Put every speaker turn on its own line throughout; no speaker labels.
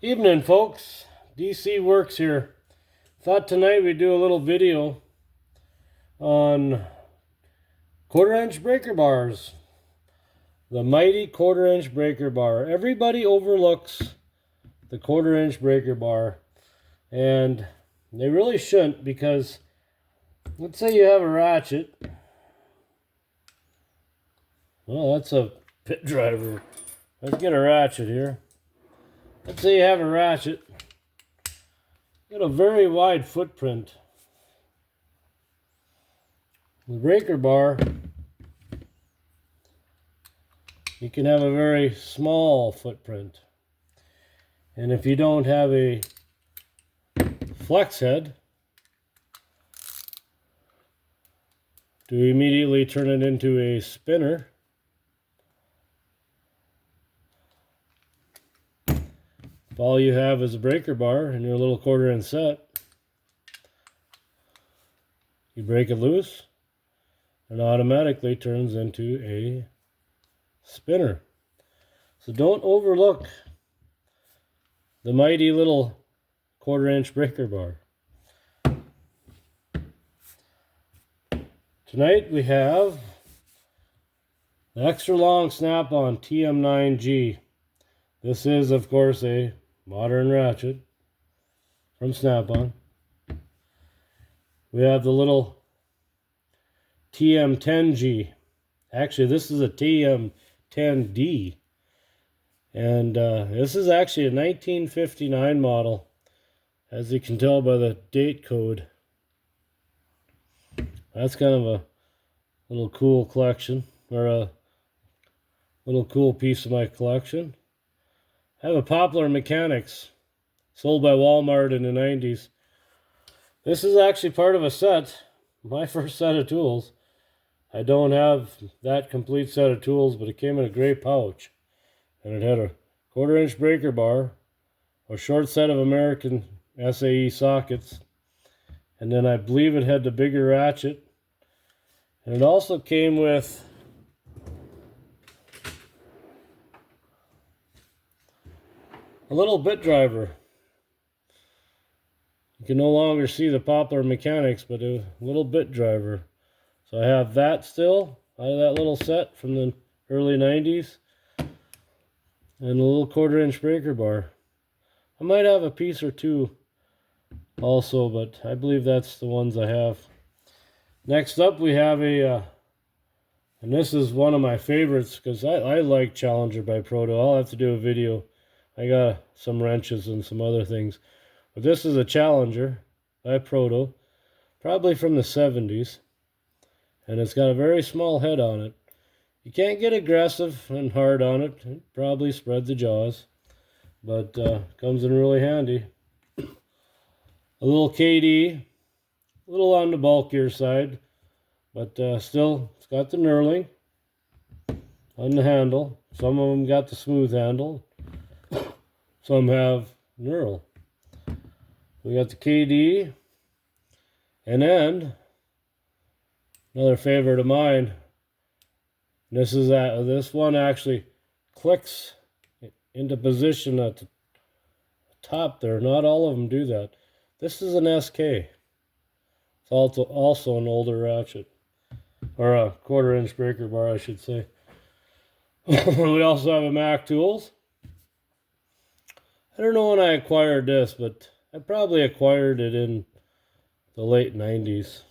Evening, folks. DC Works here. Thought tonight we'd do a little video on quarter-inch breaker bars. The mighty quarter-inch breaker bar. Everybody overlooks the quarter-inch breaker bar, and they really shouldn't, because let's say you have a ratchet. Well, that's a pit driver. Let's get a ratchet here. Let's say you have a ratchet. Got a very wide footprint. The breaker bar, you can have a very small footprint. And if you don't have a flex head to immediately turn it into a spinner, if all you have is a breaker bar and your little quarter-inch set, you break it loose, and automatically turns into a spinner. So don't overlook the mighty little quarter-inch breaker bar. Tonight we have the extra long snap-on TM9G. This is, of course, a modern ratchet from Snap-on. We have the little TM10G. Actually, this is a TM10D. And this is actually a 1959 model, as you can tell by the date code. That's kind of a little cool collection, or a little cool piece of my collection. I have a Poplar Mechanics, sold by Walmart in the 90s. This is actually part of a set, my first set of tools. I don't have that complete set of tools, but it came in a gray pouch. And it had a quarter-inch breaker bar, a short set of American SAE sockets, and then I believe it had the bigger ratchet. And it also came with a little bit driver. You can no longer see the Poplar Mechanics, but a little bit driver. So I have that still out of that little set from the early 90s. And a little quarter-inch breaker bar. I might have a piece or two also, but I believe that's the ones I have. Next up we have a, and this is one of my favorites, because I like Challenger by Proto. I'll have to do a video. I got some wrenches and some other things. But this is a Challenger by Proto, probably from the 70s. And it's got a very small head on it. You can't get aggressive and hard on it. It probably spread the jaws. But comes in really handy. A little KD. A little on the bulkier side. But still, it's got the knurling on the handle. Some of them got the smooth handle. Some have knurl. We got the KD. And then, another favorite of mine. This is this one actually clicks into position at the top there. Not all of them do that. This is an SK. It's also an older ratchet, or a quarter-inch breaker bar, I should say. We also have a Mac Tools. I don't know when I acquired this, but I probably acquired it in the late 90s.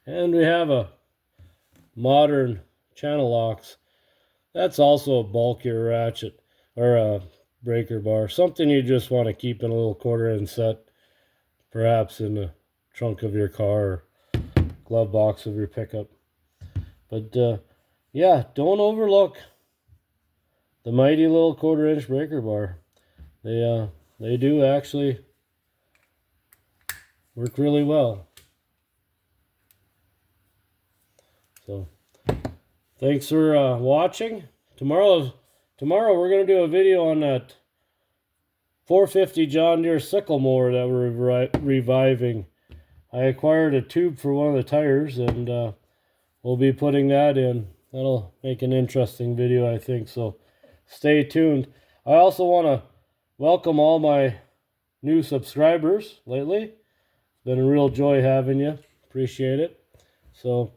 And we have a modern channel locks. That's also a bulkier ratchet, or a breaker bar. Something you just want to keep in a little quarter-inch set, perhaps in the trunk of your car or glove box of your pickup. But yeah, don't overlook the mighty little quarter-inch breaker bar. They do actually work really well. So, thanks for watching. Tomorrow we're going to do a video on that 450 John Deere sickle mower that we're reviving. I acquired a tube for one of the tires, and we'll be putting that in. That'll make an interesting video, I think. So, stay tuned. I also want to welcome all my new subscribers lately. It's been a real joy having you. Appreciate it. So,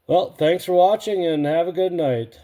well, thanks for watching and have a good night.